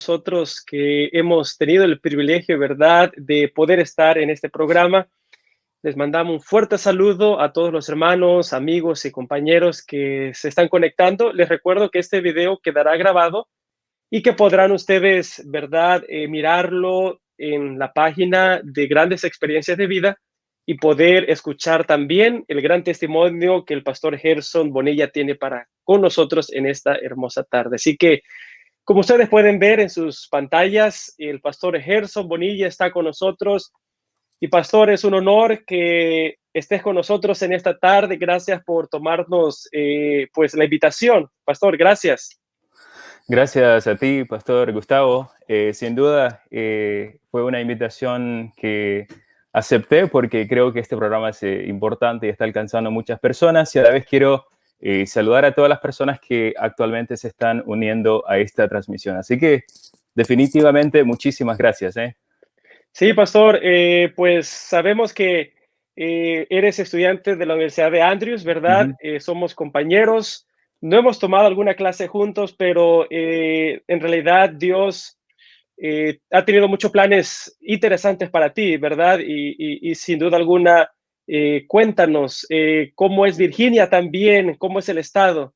Nosotros que hemos tenido el privilegio, ¿verdad?, de poder estar en este programa. Les mandamos un fuerte saludo a todos los hermanos, amigos y compañeros que se están conectando. Les recuerdo que este video quedará grabado y que podrán ustedes, ¿verdad?, mirarlo en la página de Grandes Experiencias de Vida y poder escuchar también el gran testimonio que el pastor Gerson Bonilla tiene para con nosotros en esta hermosa tarde. Así que, como ustedes pueden ver en sus pantallas, el pastor Gerson Bonilla está con nosotros. Y pastor, es un honor que estés con nosotros en esta tarde. Gracias por tomarnos pues la invitación. Pastor, gracias. Gracias a ti, Pastor Gustavo. Sin duda, fue una invitación que acepté porque creo que este programa es importante y está alcanzando a muchas personas, y a la vez quiero saludar a todas las personas que actualmente se están uniendo a esta transmisión. Así que definitivamente muchísimas gracias. Sí, pastor, pues sabemos que eres estudiante de la Universidad de Andrews, ¿verdad? Ujú. Somos compañeros. No hemos tomado alguna clase juntos, pero en realidad Dios ha tenido muchos planes interesantes para ti, ¿verdad? Y sin duda alguna, cuéntanos cómo es Virginia también, cómo es el estado.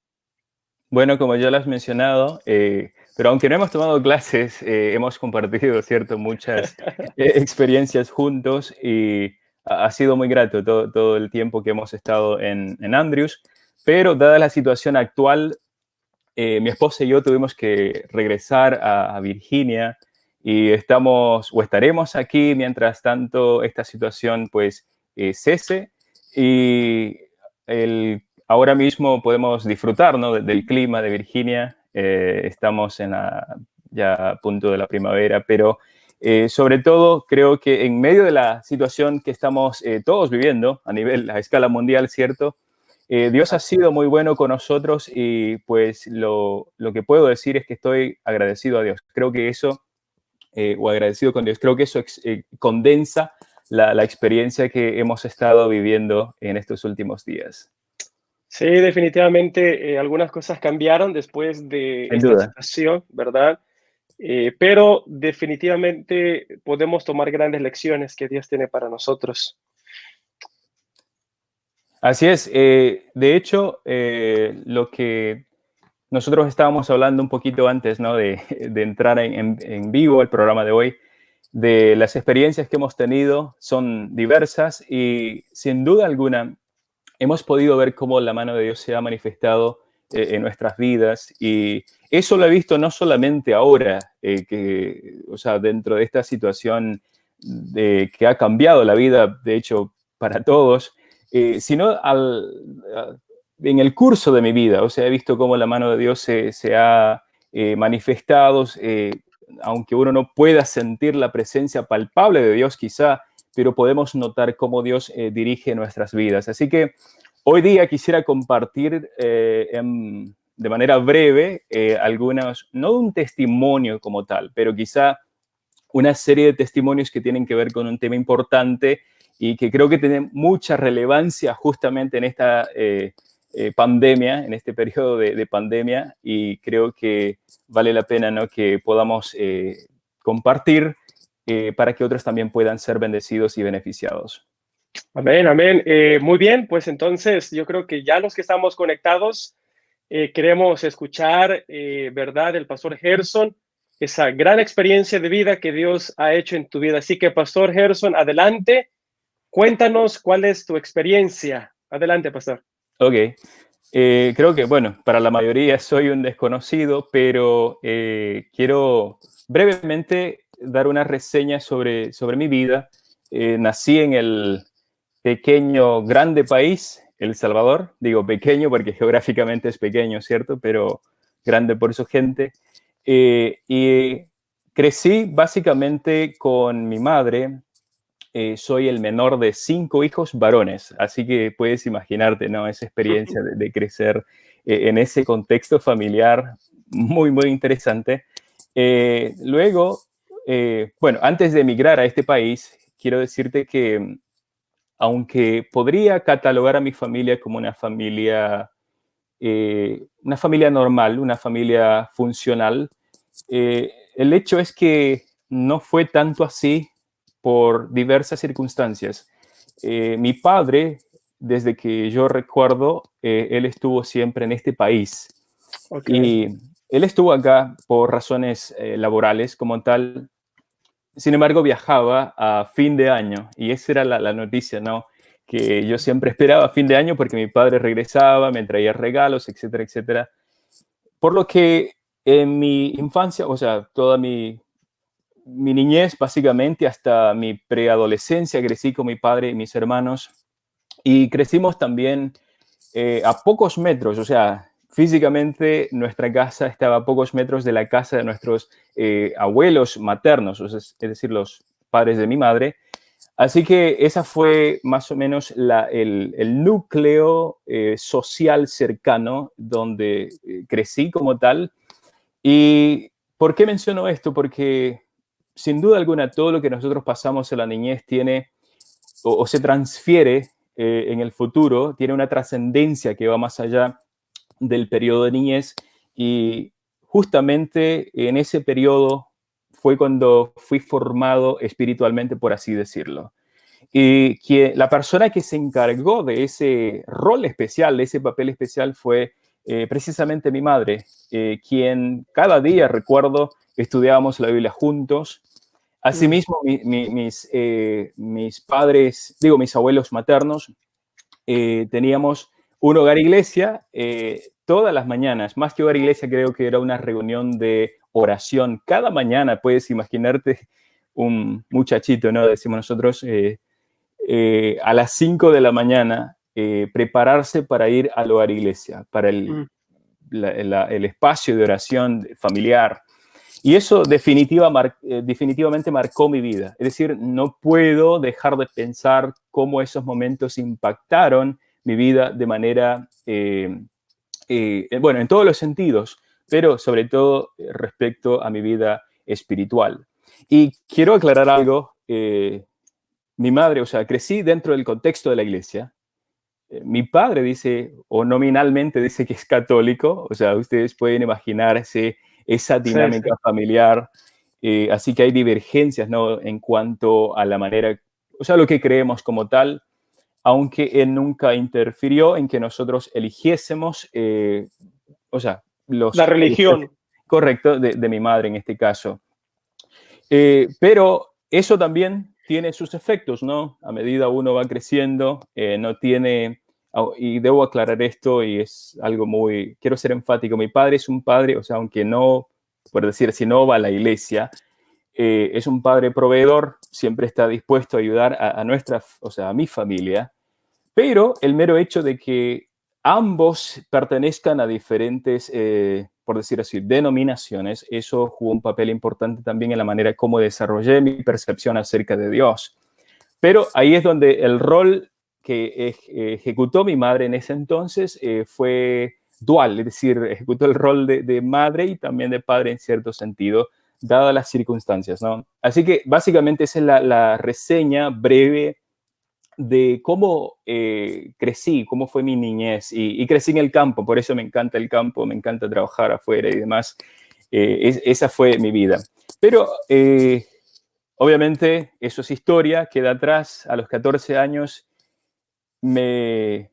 Bueno, como ya lo has mencionado, pero aunque no hemos tomado clases, hemos compartido, ¿cierto?, muchas experiencias juntos, y ha sido muy grato todo el tiempo que hemos estado en Andrews. Pero dada la situación actual, mi esposa y yo tuvimos que regresar a Virginia, y estamos o estaremos aquí mientras tanto esta situación pues cese, y ahora mismo podemos disfrutar, ¿no?, del clima de Virginia. Estamos ya a punto de la primavera, pero sobre todo creo que en medio de la situación que estamos todos viviendo a escala mundial, ¿cierto? Dios ha Así es. sido muy bueno con nosotros, y pues lo que puedo decir es que estoy agradecido a Dios. Creo que eso, o agradecido con Dios, creo que eso condensa la experiencia que hemos estado viviendo en estos últimos días. Sí, definitivamente algunas cosas cambiaron después de Sin esta duda. situación, ¿verdad? Pero definitivamente podemos tomar grandes lecciones que Dios tiene para nosotros. Así es. De hecho, lo que nosotros estábamos hablando un poquito antes, ¿no?, de entrar en vivo el programa de hoy, de las experiencias que hemos tenido, son diversas, y sin duda alguna hemos podido ver cómo la mano de Dios se ha manifestado en nuestras vidas, y eso lo he visto no solamente ahora, o sea, dentro de esta situación que ha cambiado la vida, de hecho, para todos, sino en el curso de mi vida. O sea, he visto cómo la mano de Dios se ha manifestado, aunque uno no pueda sentir la presencia palpable de Dios quizá, pero podemos notar cómo Dios dirige nuestras vidas. Así que hoy día quisiera compartir de manera breve algunos, no un testimonio como tal, pero quizá una serie de testimonios que tienen que ver con un tema importante y que creo que tiene mucha relevancia justamente en esta pandemia, en este periodo de pandemia, y creo que vale la pena, ¿no?, que podamos compartir para que otros también puedan ser bendecidos y beneficiados. Amén, amén. Muy bien, pues entonces yo creo que ya los que estamos conectados queremos escuchar, ¿verdad?, del pastor Gerson, esa gran experiencia de vida que Dios ha hecho en tu vida. Así que, pastor Gerson, adelante, cuéntanos cuál es tu experiencia. Adelante, pastor. Ok. Creo que, bueno, para la mayoría soy un desconocido, pero quiero brevemente dar una reseña sobre mi vida. Nací en el pequeño, grande país, El Salvador. Digo pequeño porque geográficamente es pequeño, ¿cierto? Pero grande por su gente. Y crecí básicamente con mi madre. Soy el menor de 5 hijos varones, así que puedes imaginarte, ¿no?, esa experiencia de crecer en ese contexto familiar muy, muy interesante. Luego, bueno, antes de emigrar a este país, quiero decirte que aunque podría catalogar a mi familia como una familia normal, una familia funcional, el hecho es que no fue tanto así por diversas circunstancias. Mi padre, desde que yo recuerdo, él estuvo siempre en este país Ok, y él estuvo acá por razones laborales como tal. Sin embargo, viajaba a fin de año y esa era la noticia, ¿no? Que yo siempre esperaba a fin de año porque mi padre regresaba, me traía regalos, etcétera, etcétera. Por lo que en mi infancia, o sea, toda mi niñez, básicamente, hasta mi preadolescencia, crecí con mi padre y mis hermanos y crecimos también a pocos metros, o sea, físicamente nuestra casa estaba a pocos metros de la casa de nuestros abuelos maternos, o sea, es decir, los padres de mi madre. Así que esa fue más o menos el núcleo social cercano donde crecí como tal. ¿Y por qué menciono esto? Porque sin duda alguna todo lo que nosotros pasamos en la niñez tiene o se transfiere en el futuro, tiene una trascendencia que va más allá del periodo de niñez y justamente en ese periodo fue cuando fui formado espiritualmente, por así decirlo. Y que la persona que se encargó de ese rol especial, de ese papel especial, fue precisamente mi madre, quien cada día, recuerdo, estudiábamos la Biblia juntos. mm, Asimismo, mis padres, digo, mis abuelos maternos, teníamos un hogar iglesia todas las mañanas. Más que hogar iglesia, creo que era una reunión de oración. Cada mañana puedes imaginarte un muchachito, ¿no? Decimos nosotros, a las 5 de la mañana, prepararse para ir al hogar iglesia, para mm, el espacio de oración familiar. Y eso definitivamente marcó mi vida. Es decir, no puedo dejar de pensar cómo esos momentos impactaron mi vida de manera, bueno, en todos los sentidos, pero sobre todo respecto a mi vida espiritual. Y quiero aclarar algo. Mi madre, o sea, crecí dentro del contexto de la iglesia. Mi padre dice, o nominalmente dice que es católico, o sea, ustedes pueden imaginarse esa sí, sí, dinámica familiar, así que hay divergencias, ¿no? En cuanto a la manera, o sea, lo que creemos como tal, aunque él nunca interfirió en que nosotros eligiésemos, o sea, la religión. correcto de mi madre en este caso. Pero eso también tiene sus efectos, ¿no? A medida uno va creciendo, no tiene, y debo aclarar esto y es algo muy, quiero ser enfático, mi padre es un padre, o sea, aunque no, por decir, si no va a la iglesia, es un padre proveedor, siempre está dispuesto a ayudar a nuestra, o sea, a mi familia, pero el mero hecho de que ambos pertenezcan a diferentes, por decir así, denominaciones, eso jugó un papel importante también en la manera como desarrollé mi percepción acerca de Dios. Pero ahí es donde el rol que ejecutó mi madre en ese entonces fue dual, es decir, ejecutó el rol de madre y también de padre en cierto sentido, dadas las circunstancias, ¿no? Así que básicamente esa es la reseña breve de cómo crecí, cómo fue mi niñez y crecí en el campo, por eso me encanta el campo, me encanta trabajar afuera y demás. Esa fue mi vida. Pero obviamente eso es historia, queda atrás. A los 14 años, mi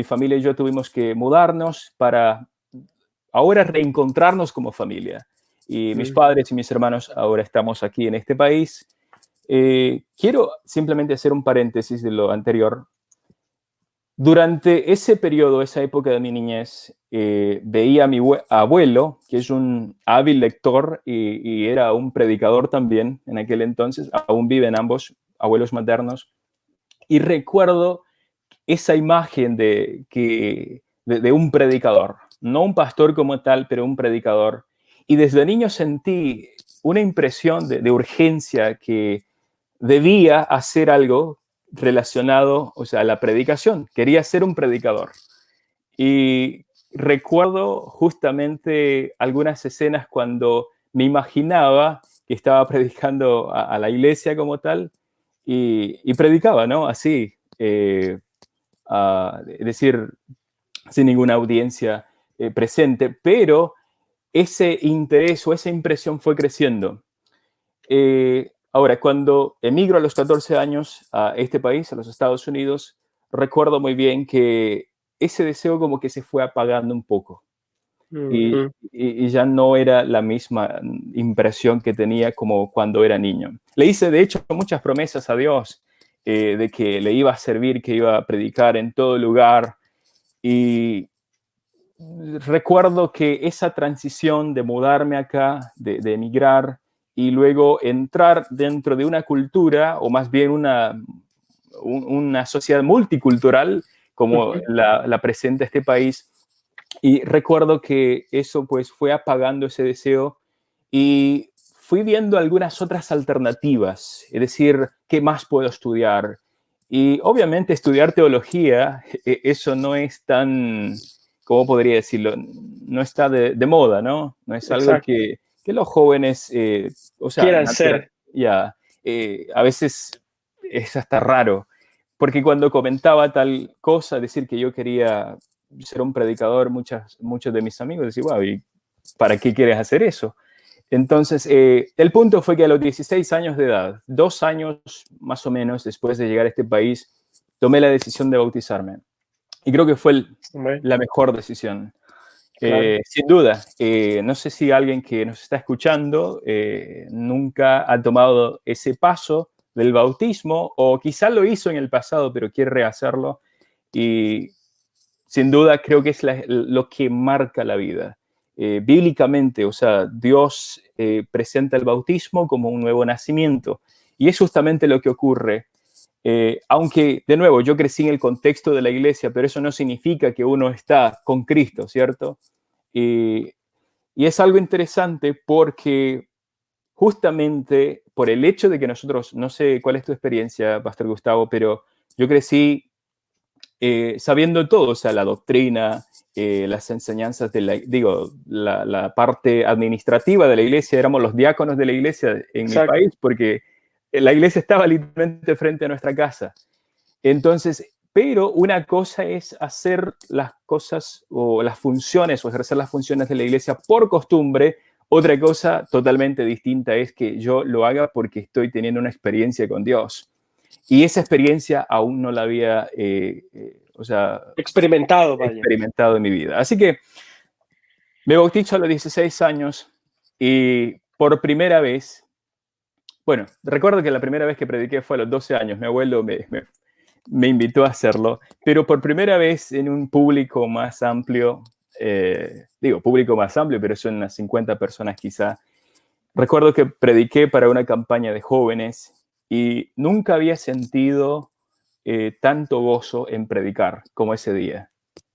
familia y yo tuvimos que mudarnos para ahora reencontrarnos como familia. Y mis Mm, padres y mis hermanos ahora estamos aquí en este país. Quiero simplemente hacer un paréntesis de lo anterior. Durante ese periodo, esa época de mi niñez, veía a mi abuelo, que es un hábil lector y era un predicador también en aquel entonces, aún viven ambos abuelos maternos, y recuerdo esa imagen de un predicador, no un pastor como tal, pero un predicador. Y desde niño sentí una impresión de urgencia que debía hacer algo relacionado, o sea, a la predicación. Quería ser un predicador. Y recuerdo justamente algunas escenas cuando me imaginaba que estaba predicando a la iglesia como tal y predicaba, ¿no? Así, es decir, sin ninguna audiencia presente, pero ese interés o esa impresión fue creciendo. Ahora, cuando emigro a los 14 años a este país, a los Estados Unidos, recuerdo muy bien que ese deseo como que se fue apagando un poco y, Ujú, y ya no era la misma impresión que tenía como cuando era niño. Le hice, de hecho, muchas promesas a Dios de que le iba a servir, que iba a predicar en todo lugar y recuerdo que esa transición de mudarme acá, de emigrar y luego entrar dentro de una cultura, o más bien una sociedad multicultural como ujú, la presenta este país, y recuerdo que eso pues fue apagando ese deseo y fui viendo algunas otras alternativas, es decir, ¿qué más puedo estudiar? Y obviamente estudiar teología, eso no es tan, ¿cómo podría decirlo? No está de moda, ¿no? No es algo exacto. que los jóvenes, o sea, Quieran ser. ya, a veces es hasta raro, porque cuando comentaba tal cosa, decir que yo quería ser un predicador, muchos de mis amigos decían, wow, ¿y para qué quieres hacer eso? Entonces, el punto fue que a los 16 años de edad, 2 años más o menos después de llegar a este país, tomé la decisión de bautizarme. Y creo que fue Bueno, la mejor decisión. claro. Sin duda, no sé si alguien que nos está escuchando nunca ha tomado ese paso del bautismo o quizá lo hizo en el pasado, pero quiere rehacerlo. Y sin duda creo que es lo que marca la vida. Bíblicamente, o sea, Dios presenta el bautismo como un nuevo nacimiento. Y es justamente lo que ocurre. Aunque, de nuevo, yo crecí en el contexto de la iglesia, pero eso no significa que uno está con Cristo, ¿cierto? Y, y es algo interesante porque justamente por el hecho de que nosotros, no sé cuál es tu experiencia, Pastor Gustavo, pero yo crecí sabiendo todo, o sea, la doctrina, las enseñanzas de la parte administrativa de la iglesia, éramos los diáconos de la iglesia en mi Exacto. país, porque la iglesia estaba literalmente frente a nuestra casa. Entonces, pero una cosa es hacer las cosas o las funciones o ejercer las funciones de la iglesia por costumbre. Otra cosa totalmente distinta es que yo lo haga porque estoy teniendo una experiencia con Dios. Y esa experiencia aún no la había, o sea, Experimentado, vaya. experimentado en mi vida. Así que me bautizo a los 16 años y por primera vez, bueno, recuerdo que la primera vez que prediqué fue a los 12 años. Mi abuelo me invitó a hacerlo, pero por primera vez en un público más amplio, digo, público más amplio, pero son unas 50 personas quizá. Recuerdo que prediqué para una campaña de jóvenes y nunca había sentido tanto gozo en predicar como ese día.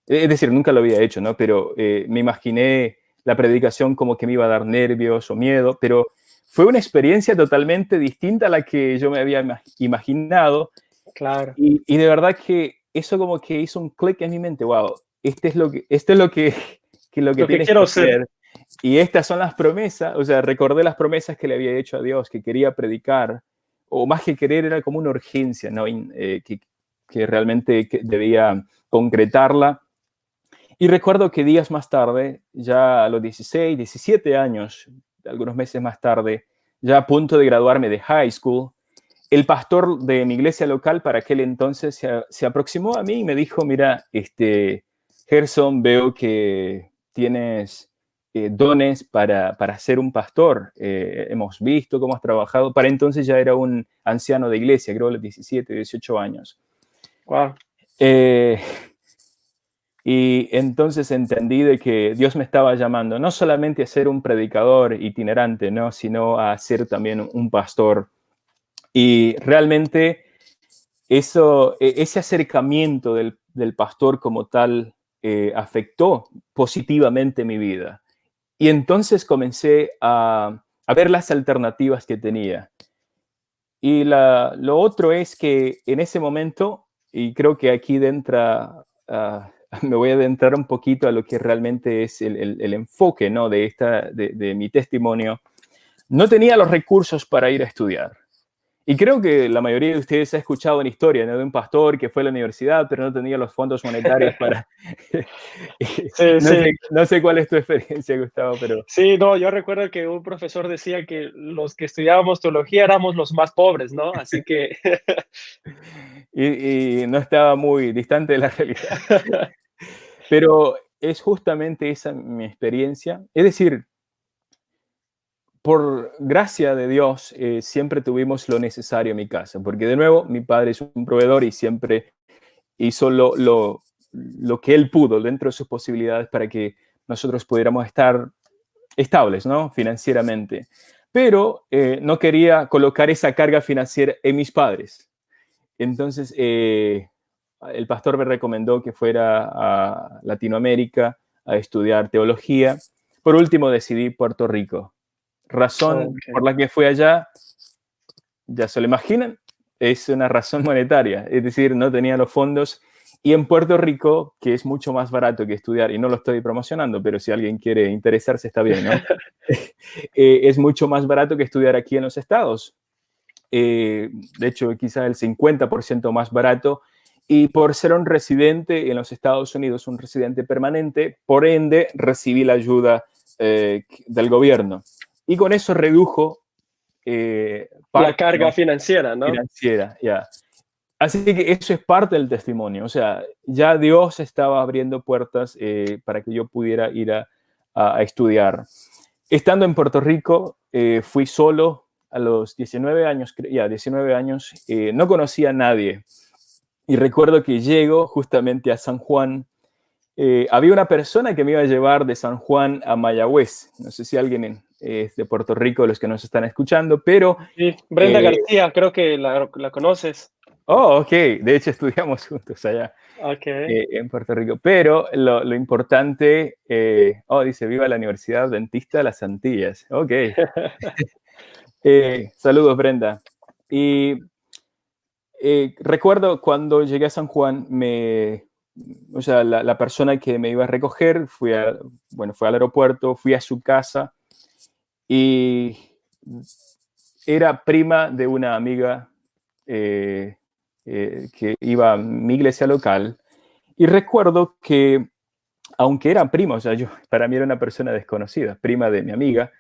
Es decir, nunca lo había hecho, ¿no? Pero me imaginé la predicación como que me iba a dar nervios o miedo, pero fue una experiencia totalmente distinta a la que yo me había imaginado Claro. y de verdad que eso como que hizo un clic en mi mente, wow, esto es lo que lo que Lo que tienes que quiero ser. hacer. Y estas son las promesas, o sea, recordé las promesas que le había hecho a Dios, que quería predicar, o más que querer era como una urgencia, ¿no? Que realmente debía concretarla. Y recuerdo que días más tarde, ya a los 16, 17 años, algunos meses más tarde, ya a punto de graduarme de high school, el pastor de mi iglesia local para aquel entonces se aproximó a mí y me dijo, mira, Gerson, veo que tienes dones para ser un pastor. Hemos visto cómo has trabajado. Para entonces ya era un anciano de iglesia, creo a los 17, 18 años. Wow. Eh, y entonces entendí de que Dios me estaba llamando no solamente a ser un predicador itinerante, ¿no? Sino a ser también un pastor. Y realmente ese acercamiento del pastor como tal afectó positivamente mi vida. Y entonces comencé a ver las alternativas que tenía. Y lo otro es que en ese momento, y creo que aquí me voy a adentrar un poquito a lo que realmente es el enfoque, ¿no? de mi testimonio, no tenía los recursos para ir a estudiar. Y creo que la mayoría de ustedes ha escuchado una historia, ¿no?, de un pastor que fue a la universidad, pero no tenía los fondos monetarios para... Sí, No sé, sí. no sé cuál es tu experiencia, Gustavo, pero... Sí, no, yo recuerdo que un profesor decía que los que estudiábamos teología éramos los más pobres, ¿no? Así que Y no estaba muy distante de la realidad. Pero es justamente esa mi experiencia. Es decir, por gracia de Dios, siempre tuvimos lo necesario en mi casa, porque de nuevo, mi padre es un proveedor y siempre hizo lo que él pudo dentro de sus posibilidades para que nosotros pudiéramos estar estables, ¿no?, financieramente. Pero no quería colocar esa carga financiera en mis padres. Entonces, el pastor me recomendó que fuera a Latinoamérica a estudiar teología. Por último, decidí Puerto Rico. Razón okey. por la que fui allá, ya se lo imaginan, es una razón monetaria. Es decir, no tenía los fondos. Y en Puerto Rico, que es mucho más barato que estudiar, y no lo estoy promocionando, pero si alguien quiere interesarse, está bien, ¿no? Es mucho más barato que estudiar aquí en los Estados. De hecho, quizás el 50% más barato. Y por ser un residente en los Estados Unidos, un residente permanente, por ende, recibí la ayuda del gobierno. Y con eso redujo La parte, carga ¿no?, financiera, ¿no? financiera. Ya. Así que eso es parte del testimonio. O sea, ya Dios estaba abriendo puertas para que yo pudiera ir a estudiar. Estando en Puerto Rico, fui solo a los 19 años, ya 19 años, no conocía a nadie. Y recuerdo que llego justamente a San Juan. Había una persona que me iba a llevar de San Juan a Mayagüez. No sé si alguien es de Puerto Rico, los que nos están escuchando, pero... Sí, Brenda eh, García, creo que la conoces. oh, ok, de hecho estudiamos juntos allá Okey. en Puerto Rico. Pero lo importante, dice, viva la Universidad Adventista de las Antillas. Ok. Saludos, Brenda. Y recuerdo cuando llegué a San Juan, o sea, la persona que me iba a recoger, fue al aeropuerto, fui a su casa y era prima de una amiga eh, que iba a mi iglesia local. Y recuerdo que, aunque eran primos, o sea, para mí era una persona desconocida, prima de mi amiga,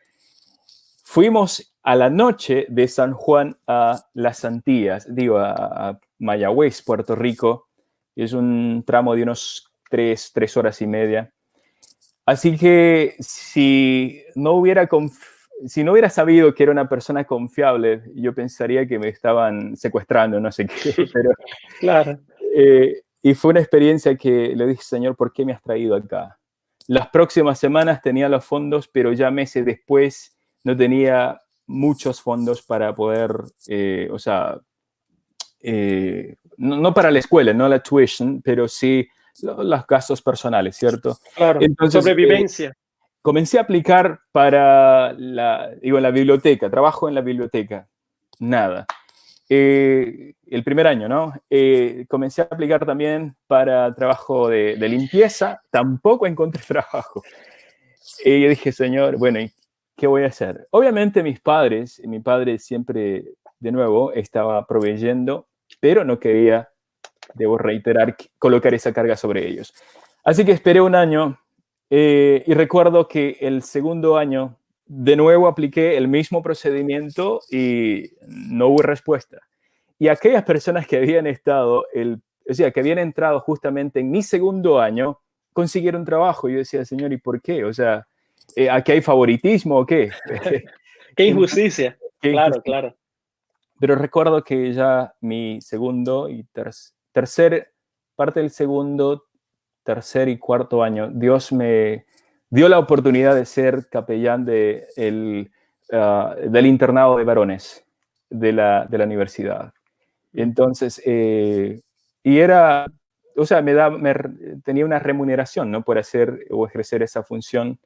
fuimos a la noche de San Juan a Las Antillas, digo, a Mayagüez, Puerto Rico. Es un tramo de unos 3 horas y media. Así que si no hubiera sabido que era una persona confiable, yo pensaría que me estaban secuestrando, no sé qué, pero Claro. y fue una experiencia que le dije, Señor, ¿por qué me has traído acá? Las próximas semanas tenía los fondos, pero ya meses después no tenía muchos fondos para poder, o sea, no para la escuela, no la tuition, pero sí los gastos personales, ¿cierto? Claro, Entonces, sobrevivencia. comencé a aplicar para la biblioteca, trabajo en la biblioteca, nada. El primer año, ¿no? Comencé a aplicar también para trabajo de limpieza, tampoco encontré trabajo. Y yo dije, Señor, bueno, ¿y qué voy a hacer? Obviamente mi padre siempre, de nuevo, estaba proveyendo, pero no quería, debo reiterar, colocar esa carga sobre ellos. Así que esperé un año y recuerdo que el segundo año de nuevo apliqué el mismo procedimiento y no hubo respuesta. Y aquellas personas que habían estado, o sea, que habían entrado justamente en mi segundo año, consiguieron trabajo. Yo decía, Señor, ¿y por qué? O sea, ¿aquí hay favoritismo o qué? Qué Entonces, injusticia. qué Claro, injusticia. claro. Pero recuerdo que ya mi segundo y tercer, parte del segundo, tercer y cuarto año, Dios me dio la oportunidad de ser capellán del internado de varones de la universidad. Mm. Entonces, y era, o sea, tenía una remuneración, ¿no?, por hacer o ejercer esa función.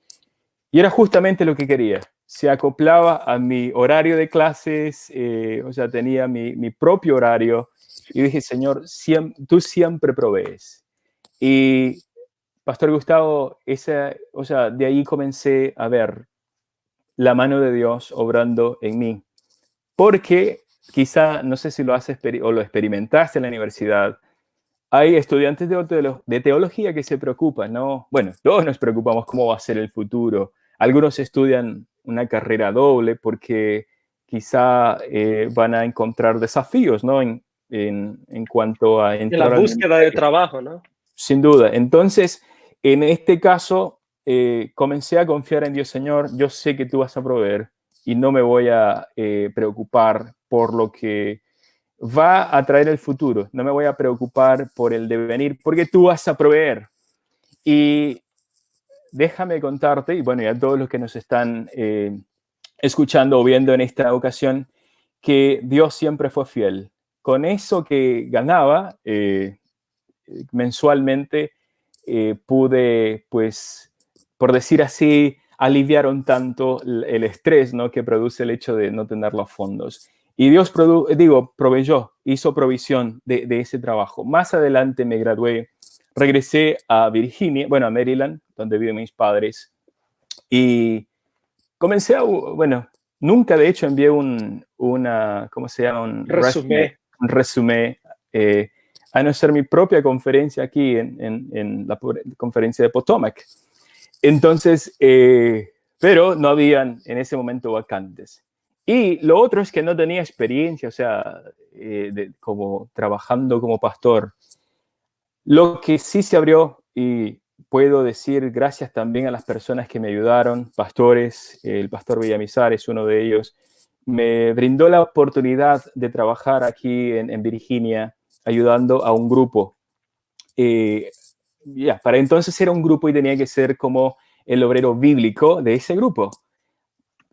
Y era justamente lo que quería. Se acoplaba a mi horario de clases, o sea, tenía mi propio horario. Y dije, Señor, tú siempre provees. Y, Pastor Gustavo, o sea, de ahí comencé a ver la mano de Dios obrando en mí. Porque quizá, no sé si lo has o lo experimentaste en la universidad, hay estudiantes de teología que se preocupan, ¿no? Bueno, todos nos preocupamos cómo va a ser el futuro. Algunos estudian una carrera doble porque quizá van a encontrar desafíos, ¿no? En cuanto a En la entrar al búsqueda de ministerio. trabajo, ¿no? Sin duda. Entonces, en este caso, comencé a confiar en Dios, Señor. Yo sé que tú vas a proveer y no me voy a preocupar por lo que va a traer el futuro. No me voy a preocupar por el devenir, porque tú vas a proveer. Y déjame contarte, y bueno, y a todos los que nos están escuchando o viendo en esta ocasión, que Dios siempre fue fiel. Con eso que ganaba mensualmente, pude, pues, por decir así, aliviar un tanto el estrés, ¿no?, que produce el hecho de no tener los fondos. Y Dios proveyó, hizo provisión de ese trabajo. Más adelante me gradué, regresé a Virginia, bueno, a Maryland, donde viven mis padres, y comencé bueno, nunca de hecho envié ¿cómo se llama? Resumé. Un resumen, a no ser mi propia conferencia aquí en la conferencia de Potomac. Entonces, pero no habían en ese momento vacantes. Y lo otro es que no tenía experiencia, o sea, como trabajando como pastor. Lo que sí se abrió, y puedo decir gracias también a las personas que me ayudaron, pastores, el pastor Villamizar es uno de ellos, me brindó la oportunidad de trabajar aquí en Virginia ayudando a un grupo. Para entonces era un grupo y tenía que ser como el obrero bíblico de ese grupo.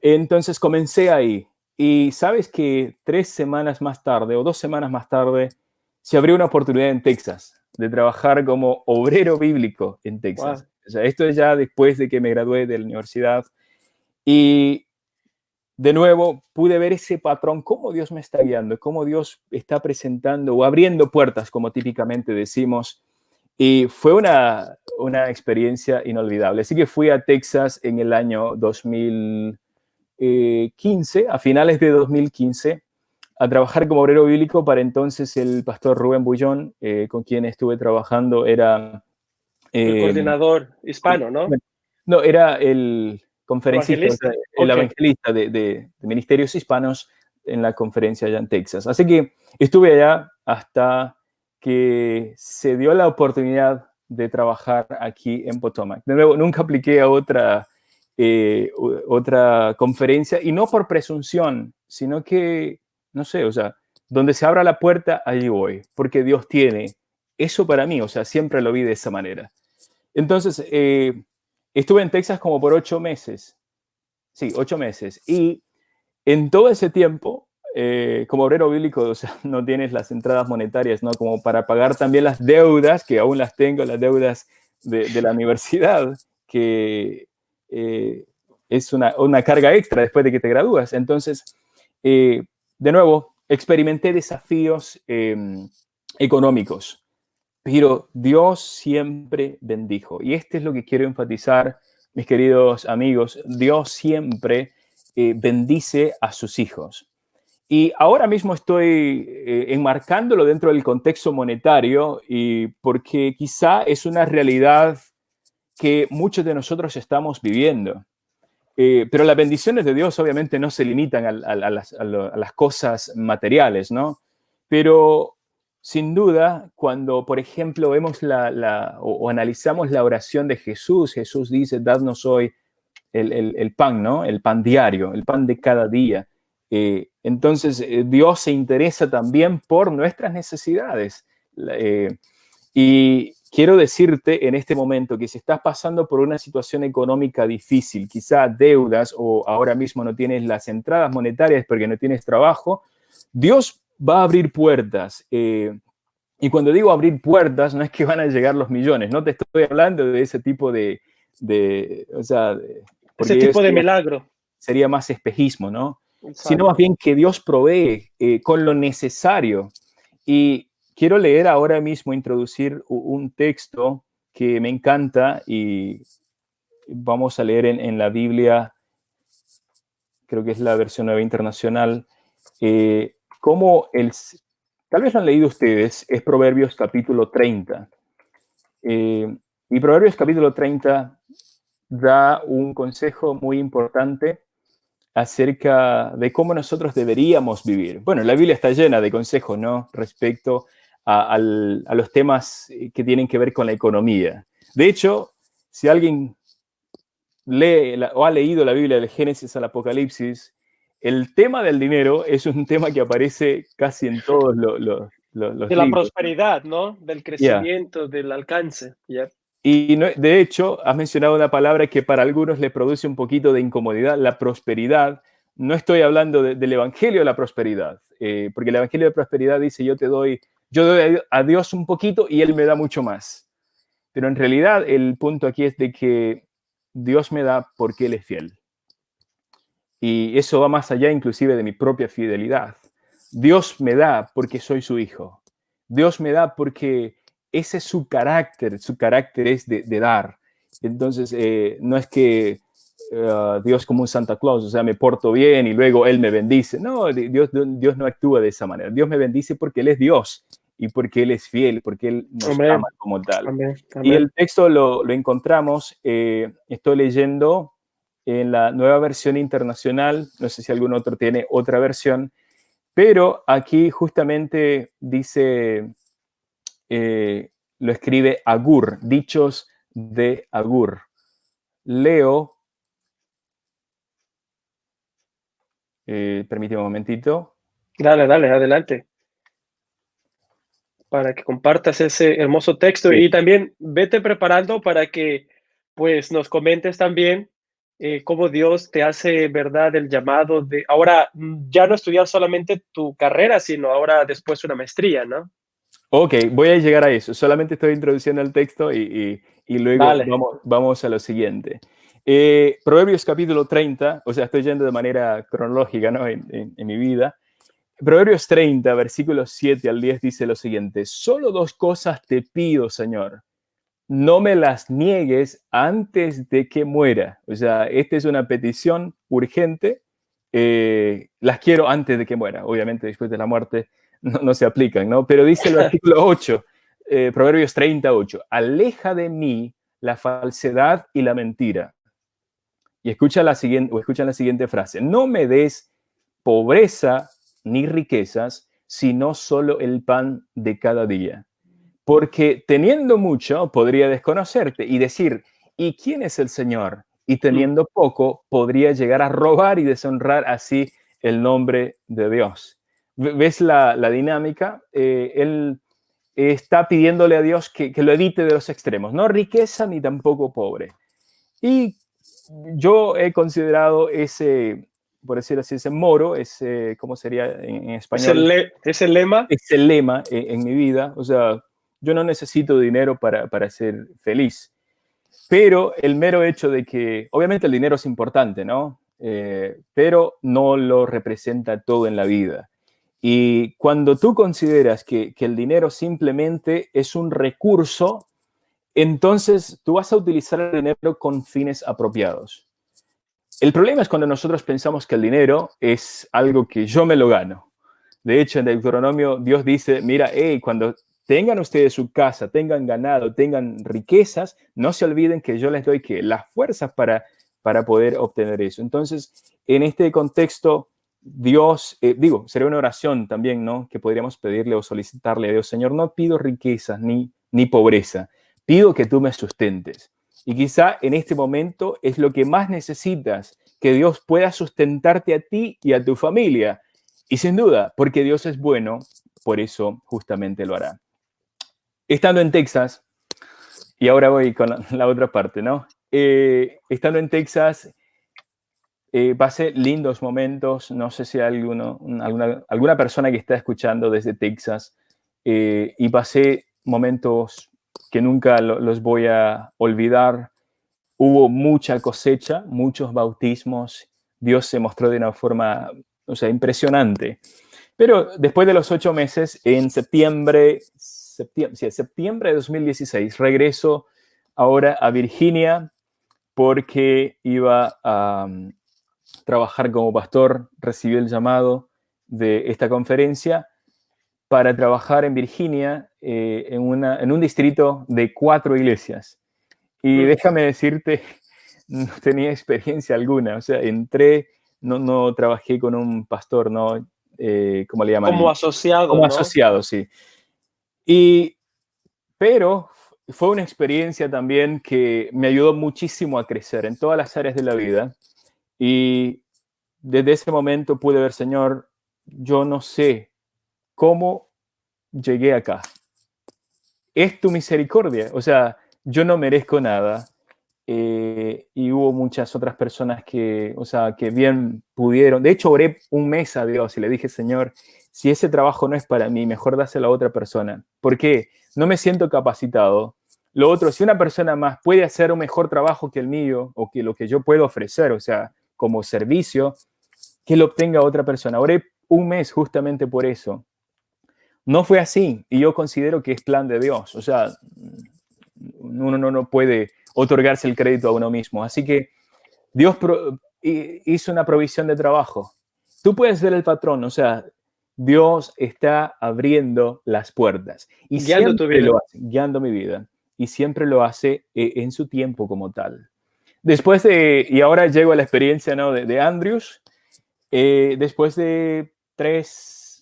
Entonces comencé ahí y sabes que 3 semanas más tarde o 2 semanas más tarde se abrió una oportunidad en Texas de trabajar como obrero bíblico en Wow. Texas. O sea, esto es ya después de que me gradué de la universidad y de nuevo pude ver ese patrón, cómo Dios me está guiando, cómo Dios está presentando o abriendo puertas, como típicamente decimos. Y fue una experiencia inolvidable. Así que fui a Texas en el año 2015, a finales de 2015, a trabajar como obrero bíblico. Para entonces el pastor Rubén Bullón, con quien estuve trabajando, era... El eh, coordinador hispano, ¿no? bueno, no, era el conferencista, o sea, Evangelista. el Ok. evangelista de ministerios hispanos en la conferencia allá en Texas. Así que estuve allá hasta que se dio la oportunidad de trabajar aquí en Potomac. De nuevo, nunca apliqué a otra conferencia, y no por presunción, sino que, no sé, o sea, donde se abra la puerta, allí voy, porque Dios tiene eso para mí, o sea, siempre lo vi de esa manera. Entonces, estuve en Texas como por 8 meses. Sí, 8 meses. Y en todo ese tiempo, como obrero bíblico, o sea, no tienes las entradas monetarias, ¿no? Como para pagar también las deudas, que aún las tengo, las deudas de la universidad, que es una carga extra después de que te gradúas. Entonces, de nuevo, experimenté desafíos económicos, pero Dios siempre bendijo. Y este es lo que quiero enfatizar, mis queridos amigos. Dios siempre bendice a sus hijos. Y ahora mismo estoy enmarcándolo dentro del contexto monetario, y porque quizá es una realidad que muchos de nosotros estamos viviendo. Pero las bendiciones de Dios obviamente no se limitan a las cosas materiales, ¿no? Pero sin duda, cuando, por ejemplo, vemos o analizamos la oración de Jesús, Jesús dice, dadnos hoy el pan, ¿no? El pan diario, el pan de cada día. Entonces, Dios se interesa también por nuestras necesidades. Y quiero decirte en este momento que si estás pasando por una situación económica difícil, quizá deudas, o ahora mismo no tienes las entradas monetarias porque no tienes trabajo, Dios va a abrir puertas. Y cuando digo abrir puertas, no es que van a llegar los millones, no te estoy hablando de ese tipo o sea, Ese porque tipo de milagro. sería más espejismo, ¿no? Sino más Exacto. bien que Dios provee con lo necesario. Y quiero leer ahora mismo, introducir un texto que me encanta, y vamos a leer en la Biblia, creo que es la versión nueva internacional. cómo tal vez lo han leído ustedes, es Proverbios capítulo 30. Y Proverbios capítulo 30 da un consejo muy importante acerca de cómo nosotros deberíamos vivir. Bueno, la Biblia está llena de consejos, ¿no? Respecto a los temas que tienen que ver con la economía. De hecho, si alguien lee o ha leído la Biblia del Génesis al Apocalipsis, el tema del dinero es un tema que aparece casi en todos De los la libros. prosperidad, ¿no? Del Yeah. crecimiento, del alcance. Yeah. Y de hecho, has mencionado una palabra que para algunos le produce un poquito de incomodidad, la prosperidad. No estoy hablando del evangelio de la prosperidad, porque el evangelio de prosperidad dice, yo doy a Dios un poquito y Él me da mucho más. Pero en realidad el punto aquí es de que Dios me da porque Él es fiel. Y eso va más allá inclusive de mi propia fidelidad. Dios me da porque soy su hijo. Dios me da porque ese es su carácter es de dar. Entonces, no es que Dios como un Santa Claus, o sea, me porto bien y luego Él me bendice. No, Dios no actúa de esa manera. Dios me bendice porque Él es Dios y porque Él es fiel, porque Él nos ama Amén. como tal. Amén. Y Amén. el texto lo encontramos, estoy leyendo en la nueva versión internacional, no sé si algún otro tiene otra versión, pero aquí justamente dice, lo escribe Agur, dichos de Agur. Leo, permíteme un momentito. Dale, dale, adelante. Para que compartas ese hermoso texto Sí. y también vete preparando para que pues nos comentes también cómo Dios te hace verdad el llamado de ahora ya no estudiar solamente tu carrera, sino ahora después una maestría, ¿no? Ok, voy a llegar a eso. Solamente estoy introduciendo el texto y luego Dale, vamos a lo siguiente. Proverbios capítulo 30, o sea, estoy yendo de manera cronológica, ¿no? En mi vida. Proverbios 30, versículos 7 al 10 dice lo siguiente: solo dos cosas te pido, Señor. No me las niegues antes de que muera. O sea, esta es una petición urgente. Las quiero antes de que muera. Obviamente, después de la muerte no se aplican, ¿no? Pero dice el versículo 8, Proverbios 38, aleja de mí la falsedad y la mentira. Y escuchan la siguiente frase: no me des pobreza ni riquezas, sino solo el pan de cada día. Porque teniendo mucho podría desconocerte y decir, ¿y quién es el Señor? Y mm, teniendo poco podría llegar a robar y deshonrar así el nombre de Dios. ¿Ves la dinámica? Él está pidiéndole a Dios que lo evite de los extremos, no riqueza ni tampoco pobre. Y yo he considerado ese, por decirlo así, ese moro, ese, ¿cómo sería en español? es el lema. Es el lema en mi vida. O sea, yo no necesito dinero para ser feliz. Pero el mero hecho de que, obviamente el dinero es importante, ¿no? Pero no lo representa todo en la vida. Y cuando tú consideras que el dinero simplemente es un recurso, entonces tú vas a utilizar el dinero con fines apropiados. El problema es cuando nosotros pensamos que el dinero es algo que yo me lo gano. De hecho, en Deuteronomio Dios dice, mira, hey, cuando tengan ustedes su casa, tengan ganado, tengan riquezas, no se olviden que yo les doy que las fuerzas para poder obtener eso. Entonces, en este contexto, Dios, sería una oración también, ¿no? Que podríamos pedirle o solicitarle a Dios, Señor, no pido riquezas ni pobreza, pido que tú me sustentes. Y quizá en este momento es lo que más necesitas, que Dios pueda sustentarte a ti y a tu familia. Y sin duda, porque Dios es bueno, por eso justamente lo hará. Estando en Texas, y ahora voy con la otra parte, ¿no? Estando en Texas, pasé lindos momentos. No sé si hay alguna persona que está escuchando desde Texas, y pasé momentos que nunca los voy a olvidar. Hubo mucha cosecha, muchos bautismos. Dios se mostró de una forma, o sea, impresionante. Pero después de los 8 meses, en septiembre de 2016, regreso ahora a Virginia porque iba a trabajar como pastor, recibí el llamado de esta conferencia para trabajar en Virginia, en un distrito de 4 iglesias. Y déjame decirte, no tenía experiencia alguna. O sea, entré, no trabajé con un pastor, ¿no? ¿Cómo le llaman? Como asociado, Como ¿no? asociado, sí. Pero fue una experiencia también que me ayudó muchísimo a crecer en todas las áreas de la vida. Y desde ese momento pude ver, Señor, yo no sé cómo llegué acá. Es tu misericordia. O sea, yo no merezco nada. Y hubo muchas otras personas que, o sea, que bien pudieron. De hecho, oré un mes a Dios y le dije, Señor, si ese trabajo no es para mí, mejor dáselo a otra persona. ¿Por qué? No me siento capacitado. Lo otro, si una persona más puede hacer un mejor trabajo que el mío o que lo que yo puedo ofrecer, o sea, como servicio, que lo obtenga otra persona. Oré un mes justamente por eso. No fue así y yo considero que es plan de Dios. O sea, uno no puede otorgarse el crédito a uno mismo. Así que Dios hizo una provisión de trabajo. Tú puedes ver el patrón, o sea, Dios está abriendo las puertas y Guiando tu siempre vida. lo hace, guiando mi vida, y siempre lo hace en su tiempo como tal. Después y ahora llego a la experiencia, ¿no? de Andrews, después de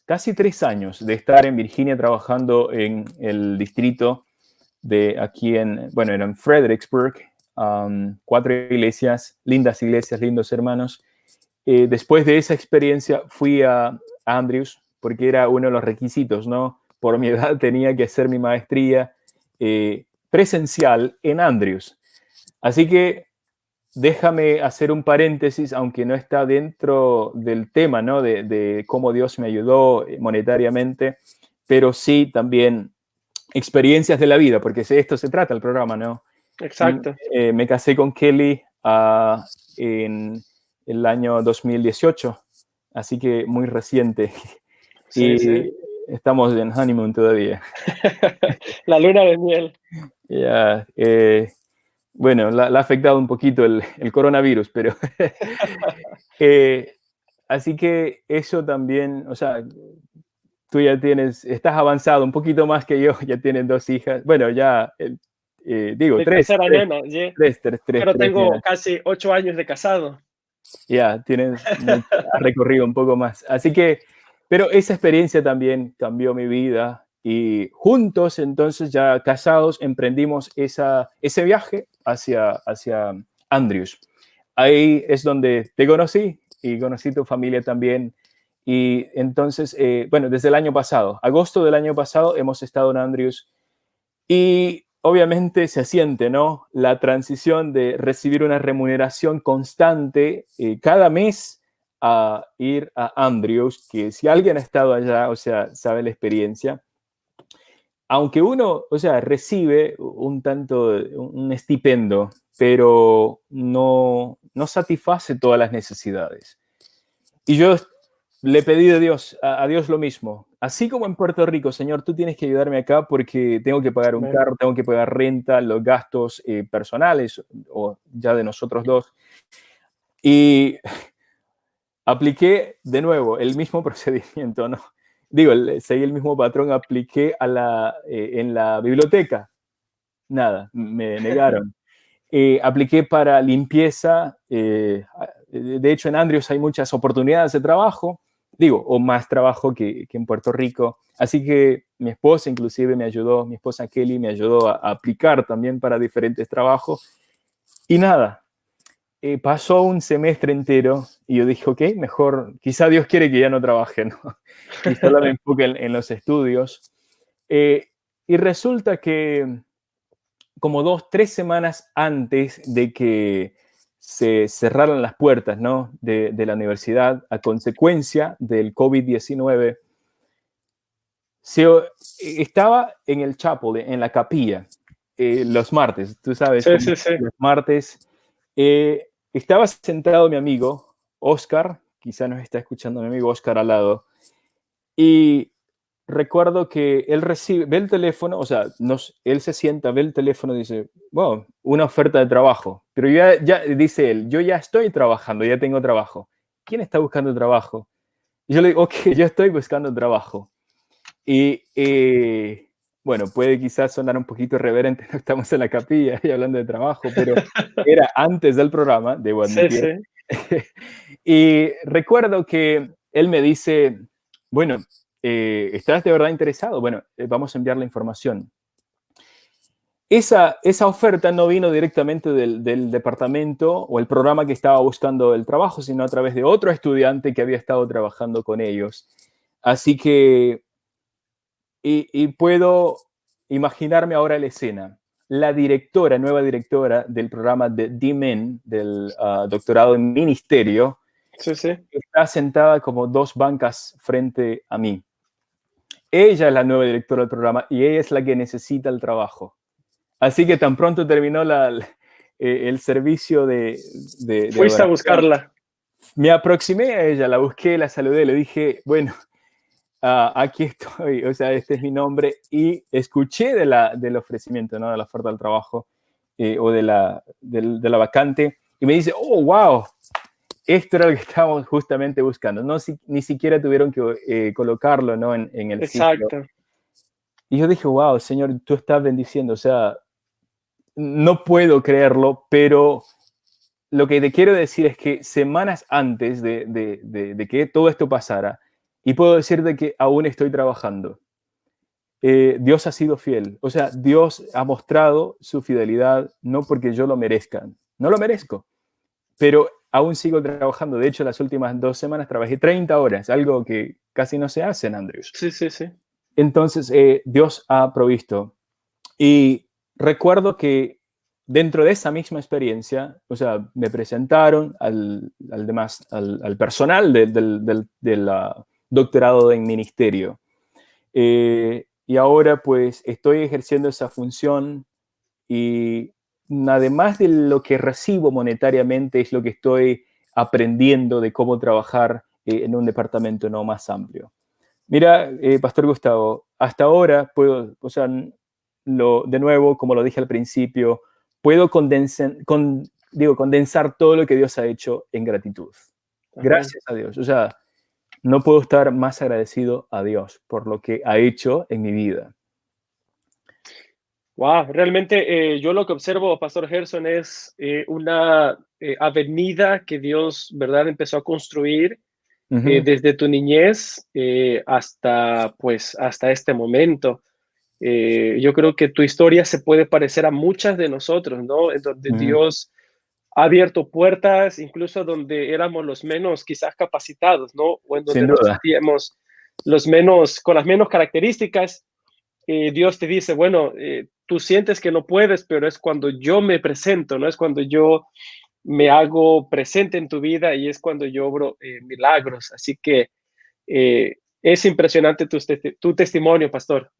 casi 3 años de estar en Virginia trabajando en el distrito de aquí era en Fredericksburg, 4 iglesias, lindas iglesias, lindos hermanos. Después de esa experiencia fui a Andrews porque era uno de los requisitos, ¿no? Por mi edad tenía que hacer mi maestría presencial en Andrews. Así que déjame hacer un paréntesis, aunque no está dentro del tema, ¿no? De cómo Dios me ayudó monetariamente, pero sí también experiencias de la vida, porque de esto se trata el programa, ¿no? Exacto. Me casé con Kelly en el año 2018, así que muy reciente. Sí, sí. Y estamos en honeymoon todavía. La luna de miel. Ya, bueno, la ha afectado un poquito el coronavirus, pero así que eso también, o sea, tú ya estás avanzado un poquito más que yo, ya tienes 2 hijas, bueno, ya, digo, Mi tercera nena, yeah. Pero tres tengo nenas. casi 8 años de casado. Ya, has recorrido un poco más. Así que, pero esa experiencia también cambió mi vida y juntos, entonces ya casados, emprendimos ese viaje hacia Andrews. Ahí es donde te conocí y conocí tu familia también. Y entonces, bueno, desde el año pasado, agosto del año pasado, hemos estado en Andrews y obviamente se siente, ¿no? La transición de recibir una remuneración constante cada mes a ir a Andrews, que si alguien ha estado allá, o sea, sabe la experiencia. Aunque uno, o sea, recibe un estipendio, pero no satisface todas las necesidades. Y yo le pedí a Dios lo mismo. Así como en Puerto Rico, Señor, tú tienes que ayudarme acá porque tengo que pagar un Amén. carro, tengo que pagar renta, los gastos personales o ya de nosotros dos. Y apliqué de nuevo el mismo procedimiento, ¿no? Digo, seguí el mismo patrón, apliqué en la biblioteca. Nada, me negaron. Apliqué para limpieza. De hecho, en Andrews hay muchas oportunidades de trabajo, digo, o más trabajo que en Puerto Rico. Así que mi esposa inclusive me ayudó, mi esposa Kelly me ayudó a aplicar también para diferentes trabajos. Y nada, pasó un semestre entero y yo dije, ok, mejor, quizá Dios quiere que ya no trabaje, ¿no? Y solo me enfoque en los estudios. Y resulta que como 2, 3 semanas antes de que se cerraran las puertas, ¿no? de la universidad a consecuencia del COVID-19, estaba en el chapel, en la capilla, los martes, tú sabes, Sí, como sí, sí. los martes, estaba sentado mi amigo Oscar, quizá nos está escuchando mi amigo Oscar al lado, y recuerdo que él ve el teléfono, o sea, él se sienta, ve el teléfono y dice, wow, una oferta de trabajo. Pero dice él, yo ya estoy trabajando, ya tengo trabajo. ¿Quién está buscando trabajo? Y yo le digo, ok, yo estoy buscando trabajo. Y bueno, puede quizás sonar un poquito irreverente, no estamos en la capilla y hablando de trabajo, pero era antes del programa, debo Sí, admitir. sí. Y recuerdo que él me dice, bueno, ¿estás de verdad interesado? Bueno, vamos a enviar la información. Esa oferta no vino directamente del departamento o el programa que estaba buscando el trabajo, sino a través de otro estudiante que había estado trabajando con ellos. Así que, y puedo imaginarme ahora la escena. La directora, nueva directora del programa de DMIN, del doctorado en ministerio, Sí, sí. está sentada como dos bancas frente a mí. Ella es la nueva directora del programa y ella es la que necesita el trabajo. Así que tan pronto terminó el servicio de Fuiste a adoración, buscarla. me aproximé a ella, la busqué, la saludé, le dije, bueno, aquí estoy, o sea, este es mi nombre, y escuché del ofrecimiento, ¿no? De la oferta del trabajo o de la vacante, y me dice, oh, wow, esto era lo que estábamos justamente buscando. No, ni siquiera tuvieron que colocarlo, ¿no? En el sitio. Exacto. Y yo dije, wow, Señor, tú estás bendiciendo, o sea, no puedo creerlo, pero lo que te quiero decir es que semanas antes de que todo esto pasara, y puedo decirte que aún estoy trabajando, Dios ha sido fiel. O sea, Dios ha mostrado su fidelidad, no porque yo lo merezca, no lo merezco, pero aún sigo trabajando. De hecho, las últimas 2 semanas trabajé 30 horas, algo que casi no se hace en Andrews. Sí, sí, sí. Entonces, Dios ha provisto. Y recuerdo que dentro de esa misma experiencia, o sea, me presentaron al personal del doctorado en ministerio. Y ahora pues estoy ejerciendo esa función y además de lo que recibo monetariamente es lo que estoy aprendiendo de cómo trabajar en un departamento no más amplio. Mira, Pastor Gustavo, hasta ahora puedo, o sea, de nuevo, como lo dije al principio, puedo condensar todo lo que Dios ha hecho en gratitud. Amén. Gracias a Dios. O sea, no puedo estar más agradecido a Dios por lo que ha hecho en mi vida. Wow, realmente yo lo que observo, Pastor Gerson, es una avenida que Dios, ¿verdad?, empezó a construir Ujú. desde tu niñez hasta, pues, hasta este momento. Yo creo que tu historia se puede parecer a muchas de nosotros, ¿no? En donde Ujú. Dios ha abierto puertas, incluso donde éramos los menos quizás capacitados, ¿no? O en donde Sin nos duda. sentíamos los menos, con las menos características. Dios te dice, bueno, tú sientes que no puedes, pero es cuando yo me presento, ¿no? Es cuando yo me hago presente en tu vida y es cuando yo obro milagros. Así que es impresionante tu testimonio, pastor.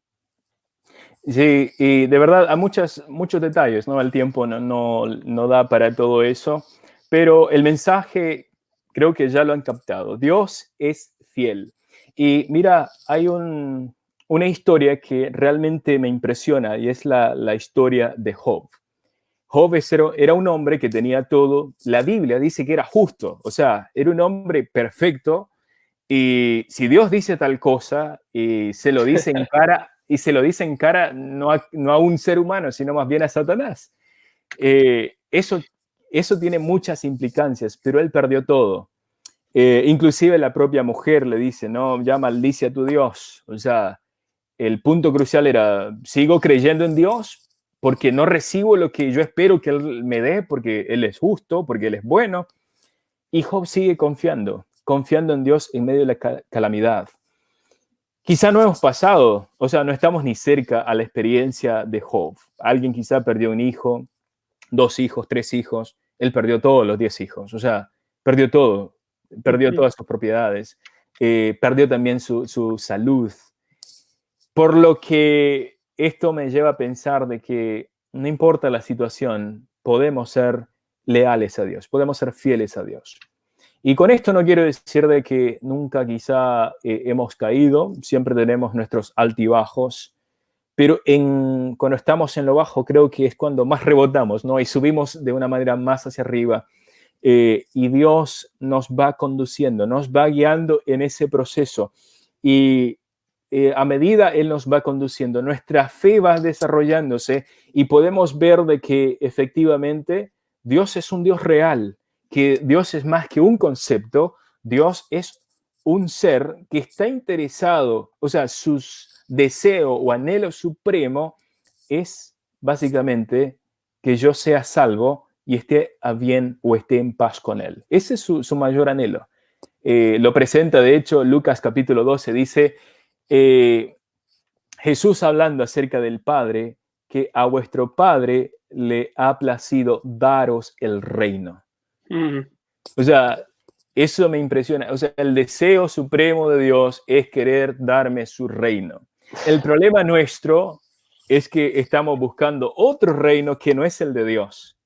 Sí, y de verdad, hay muchos detalles, ¿no? El tiempo no da para todo eso, pero el mensaje creo que ya lo han captado. Dios es fiel. Y mira, hay una historia que realmente me impresiona y es la historia de Job. Job era un hombre que tenía todo. La Biblia dice que era justo, o sea, era un hombre perfecto. Y si Dios dice tal cosa y se lo dice en cara, y se lo dice en cara no a un ser humano, sino más bien a Satanás. Eso tiene muchas implicancias, pero él perdió todo. Inclusive la propia mujer le dice, no, ya maldice a tu Dios. O sea, el punto crucial era, sigo creyendo en Dios porque no recibo lo que yo espero que Él me dé, porque Él es justo, porque Él es bueno. Y Job sigue confiando en Dios en medio de la calamidad. Quizá no hemos pasado, o sea, no estamos ni cerca a la experiencia de Job. Alguien quizá perdió un hijo, 2 hijos, 3 hijos. Él perdió todos los 10 hijos, o sea, perdió todo, perdió todas sus propiedades, perdió también su salud. Por lo que esto me lleva a pensar de que no importa la situación, podemos ser leales a Dios, podemos ser fieles a Dios. Y con esto no quiero decir de que nunca quizá hemos caído, siempre tenemos nuestros altibajos, pero cuando estamos en lo bajo creo que es cuando más rebotamos, ¿no? Y subimos de una manera más hacia arriba. y Dios nos va conduciendo, nos va guiando en ese proceso. Y a medida Él nos va conduciendo, nuestra fe va desarrollándose y podemos ver de que efectivamente Dios es un Dios real, que Dios es más que un concepto, Dios es un ser que está interesado, o sea, su deseo o anhelo supremo es básicamente que yo sea salvo y esté a bien o esté en paz con Él. Ese es su mayor anhelo. Lo presenta, de hecho, Lucas capítulo 12, dice, Jesús hablando acerca del Padre, que a vuestro Padre le ha placido daros el reino. O sea, eso me impresiona. O sea, el deseo supremo de Dios es querer darme su reino. El problema nuestro es que estamos buscando otro reino que no es el de Dios.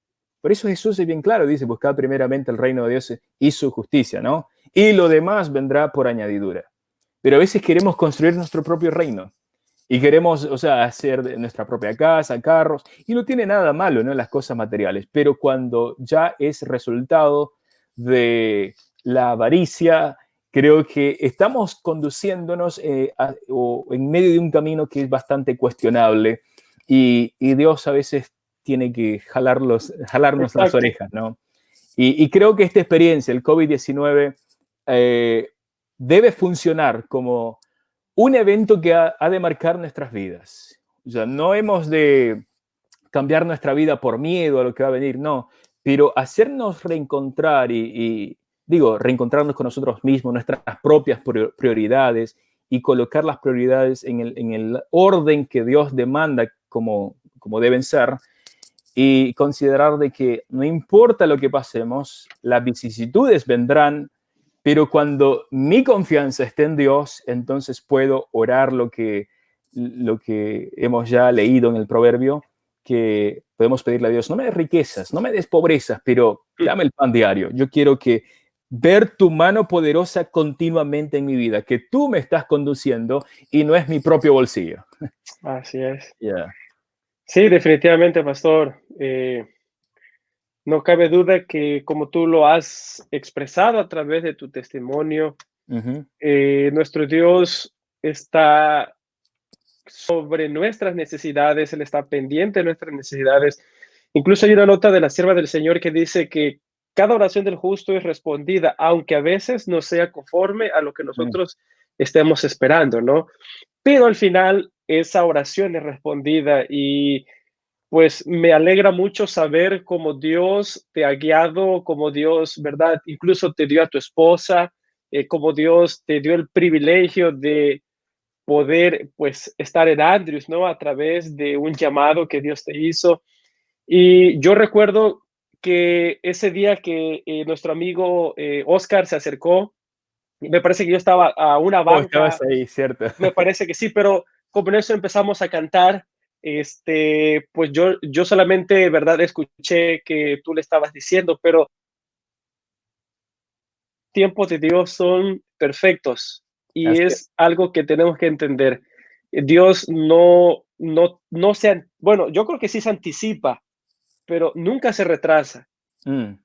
Por eso Jesús es bien claro, dice, buscad primeramente el reino de Dios y su justicia, ¿no? Y lo demás vendrá por añadidura. Pero a veces queremos construir nuestro propio reino y queremos, o sea, hacer de nuestra propia casa, carros, y no tiene nada malo, ¿no? Las cosas materiales, pero cuando ya es resultado de la avaricia, creo que estamos conduciéndonos o en medio de un camino que es bastante cuestionable y Dios a veces tiene que jalarnos las Exacto. orejas, ¿no? Y creo que esta experiencia, el COVID-19, debe funcionar como un evento que ha de marcar nuestras vidas. O sea, no hemos de cambiar nuestra vida por miedo a lo que va a venir, no, pero hacernos reencontrar reencontrarnos con nosotros mismos, nuestras propias prioridades y colocar las prioridades en el orden que Dios demanda como deben ser y considerar de que no importa lo que pasemos, las vicisitudes vendrán, pero cuando mi confianza esté en Dios, entonces puedo orar lo que hemos ya leído en el proverbio, que podemos pedirle a Dios, no me des riquezas, no me des pobrezas, pero dame el pan diario. Yo quiero ver tu mano poderosa continuamente en mi vida, que tú me estás conduciendo y no es mi propio bolsillo. Así es. Yeah. Sí, definitivamente, pastor. No cabe duda que como tú lo has expresado a través de tu testimonio, Uh-huh. nuestro Dios está sobre nuestras necesidades, Él está pendiente de nuestras necesidades. Incluso hay una nota de la sierva del Señor que dice que cada oración del justo es respondida, aunque a veces no sea conforme a lo que nosotros estemos esperando, ¿no? Pero al final esa oración es respondida y pues me alegra mucho saber cómo Dios te ha guiado, cómo Dios, ¿verdad? Incluso te dio a tu esposa, cómo Dios te dio el privilegio de poder, pues, estar en Andrews, ¿no? A través de un llamado que Dios te hizo. Y yo recuerdo que ese día que nuestro amigo Oscar se acercó, me parece que yo estaba a una Oh, estabas banca, ahí, cierto. me parece que sí, pero como en eso empezamos a cantar, pues yo solamente, ¿verdad? Escuché que tú le estabas diciendo, pero tiempos de Dios son perfectos y Así es. es algo que tenemos que entender. Dios no se, bueno, yo creo que sí se anticipa, pero nunca se retrasa.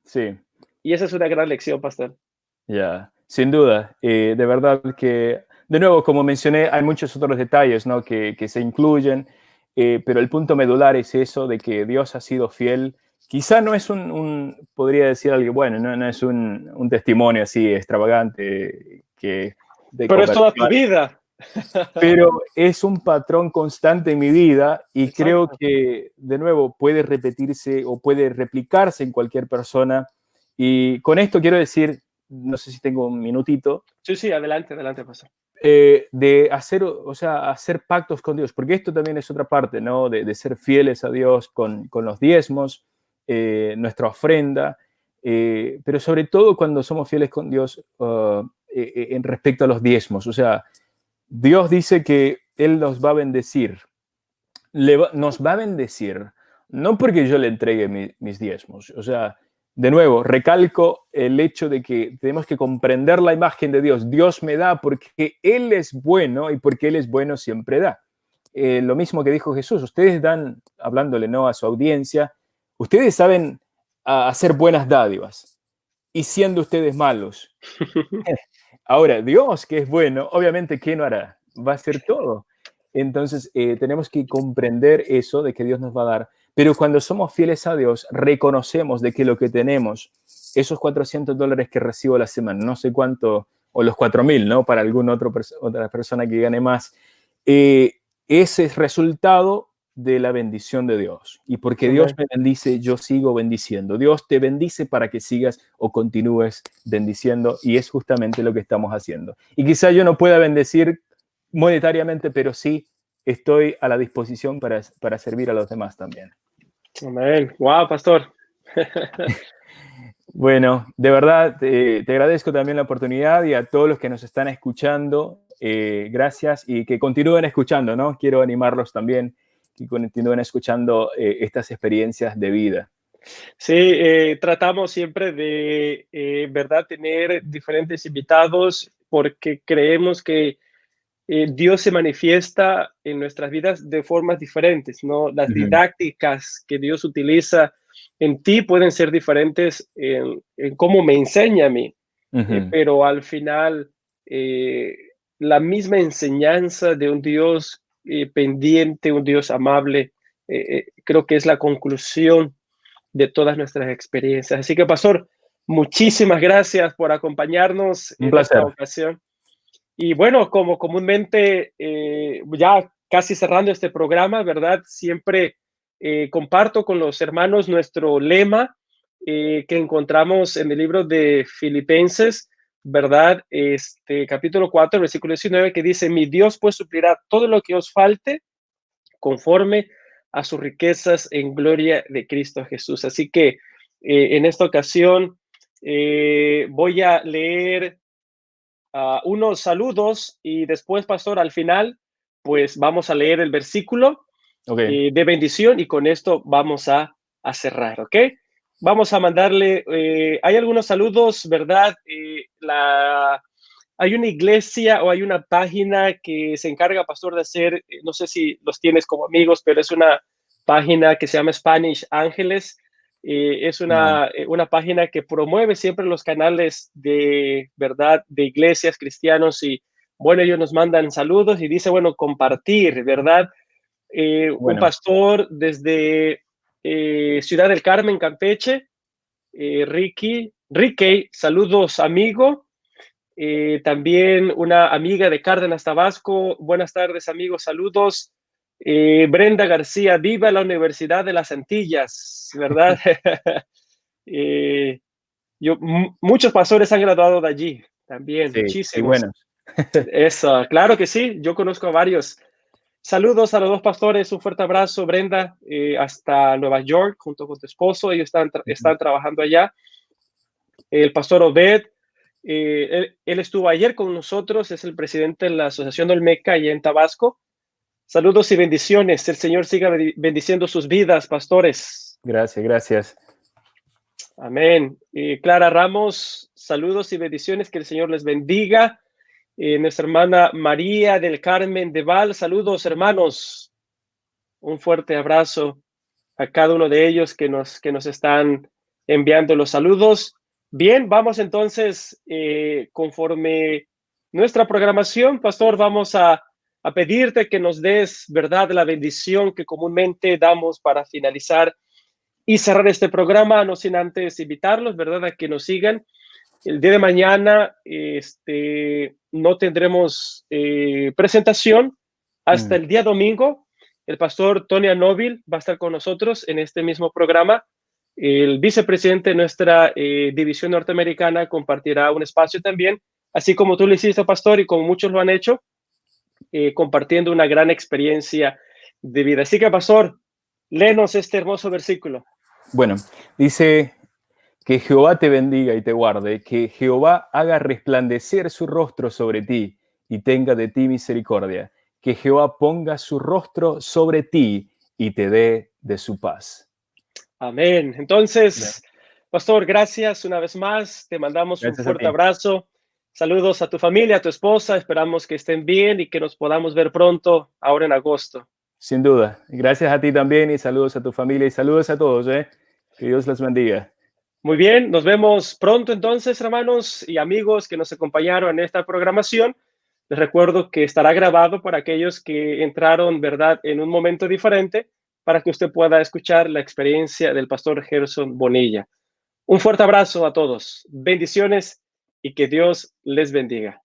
Sí. Y esa es una gran lección, pastor. Ya, sin duda. De verdad que, de nuevo, como mencioné, hay muchos otros detalles, ¿no? que se incluyen, pero el punto medular es eso de que Dios ha sido fiel. Quizá no es podría decir algo bueno, no es un testimonio así extravagante de Pero es toda tu conversión, vida. pero es un patrón constante en mi vida y creo Exacto. que, de nuevo, puede repetirse o puede replicarse en cualquier persona. Y con esto quiero decir, no sé si tengo un minutito, Sí, sí, adelante, adelante, pastor. de hacer, o sea, hacer pactos con Dios, porque esto también es otra parte, ¿no? De ser fieles a Dios con los diezmos, nuestra ofrenda, pero sobre todo cuando somos fieles con Dios en respecto a los diezmos. O sea, Dios dice que Él nos va a bendecir, nos va a bendecir, no porque yo le entregue mis diezmos, o sea, de nuevo, recalco el hecho de que tenemos que comprender la imagen de Dios. Dios me da porque Él es bueno y porque Él es bueno siempre da. Lo mismo que dijo Jesús, ustedes dan, hablándole ¿no? a su audiencia, ustedes saben hacer buenas dádivas. y siendo ustedes malos. Ahora, Dios, que es bueno, obviamente, ¿qué no hará? Va a hacer todo. Entonces, tenemos que comprender eso de que Dios nos va a dar. Pero cuando somos fieles a Dios, reconocemos de que lo que tenemos, esos $400 que recibo a la semana, no sé cuánto, o los 4,000, ¿no? Para alguna otra persona que gane más, ese es resultado de la bendición de Dios. Y porque Dios me bendice, yo sigo bendiciendo. Dios te bendice para que sigas o continúes bendiciendo, y es justamente lo que estamos haciendo. Y quizá yo no pueda bendecir monetariamente, pero sí estoy a la disposición para servir a los demás también. Amén. Wow, pastor. Bueno, de verdad, te agradezco también la oportunidad, y a todos los que nos están escuchando, gracias, y que continúen escuchando, ¿no? Quiero animarlos también, que continúen escuchando estas experiencias de vida. Sí, tratamos siempre de, ¿verdad?, tener diferentes invitados porque creemos que Dios se manifiesta en nuestras vidas de formas diferentes, ¿no? Las didácticas que Dios utiliza en ti pueden ser diferentes en cómo me enseña a mí, pero al final la misma enseñanza de un Dios pendiente, un Dios amable, creo que es la conclusión de todas nuestras experiencias. Así que, pastor, muchísimas gracias por acompañarnos Un en esta placer. ocasión. Y bueno, como comúnmente, ya casi cerrando este programa, ¿verdad? Siempre comparto con los hermanos nuestro lema que encontramos en el libro de Filipenses, ¿verdad? Capítulo 4, versículo 19, que dice: mi Dios pues suplirá todo lo que os falte conforme a sus riquezas en gloria de Cristo Jesús. Así que en esta ocasión voy a leer unos saludos y después, pastor, al final, pues vamos a leer el versículo de bendición, y con esto vamos a cerrar, ¿ok? Vamos a mandarle, hay algunos saludos, ¿verdad? Hay una iglesia o hay una página que se encarga, pastor, de hacer, no sé si los tienes como amigos, pero es una página que se llama Spanish Ángeles. Es una página que promueve siempre los canales de verdad de iglesias cristianos, y bueno, ellos nos mandan saludos y dice, bueno, compartir, ¿verdad? Un pastor desde Ciudad del Carmen, Campeche, Ricky, saludos amigo. También una amiga de Cárdenas, Tabasco, buenas tardes amigos, saludos. Brenda García, viva la Universidad de las Antillas, ¿verdad? Muchos pastores han graduado de allí también, Sí, y muchísimos. bueno. Eso, claro que sí, yo conozco a varios. Saludos a los dos pastores, un fuerte abrazo, Brenda, hasta Nueva York, junto con tu esposo, ellos están trabajando allá. El pastor Obed, él estuvo ayer con nosotros, es el presidente de la Asociación Olmeca allá en Tabasco. Saludos y bendiciones, el Señor siga bendiciendo sus vidas, pastores. Gracias, gracias. Amén. Clara Ramos, saludos y bendiciones, que el Señor les bendiga. Nuestra hermana María del Carmen de Val, saludos hermanos. Un fuerte abrazo a cada uno de ellos que nos están enviando los saludos. Bien, vamos entonces, conforme nuestra programación, pastor, vamos a pedirte que nos des, ¿verdad?, la bendición que comúnmente damos para finalizar y cerrar este programa, no sin antes invitarlos, ¿verdad?, a que nos sigan. El día de mañana no tendremos presentación hasta el día domingo. El pastor Tony Anóvil va a estar con nosotros en este mismo programa. El vicepresidente de nuestra división norteamericana compartirá un espacio también, así como tú lo hiciste, pastor, y como muchos lo han hecho, compartiendo una gran experiencia de vida. Así que, pastor, léenos este hermoso versículo. Bueno, dice: que Jehová te bendiga y te guarde, que Jehová haga resplandecer su rostro sobre ti y tenga de ti misericordia, que Jehová ponga su rostro sobre ti y te dé de su paz. Amén. Entonces, pastor, gracias una vez más. Te mandamos un fuerte abrazo. Saludos a tu familia, a tu esposa. Esperamos que estén bien y que nos podamos ver pronto, ahora en agosto. Sin duda. Gracias a ti también, y saludos a tu familia y saludos a todos. Que Dios les bendiga. Muy bien, nos vemos pronto entonces, hermanos y amigos que nos acompañaron en esta programación. Les recuerdo que estará grabado para aquellos que entraron, ¿verdad?, en un momento diferente, para que usted pueda escuchar la experiencia del pastor Gerson Bonilla. Un fuerte abrazo a todos, bendiciones y que Dios les bendiga.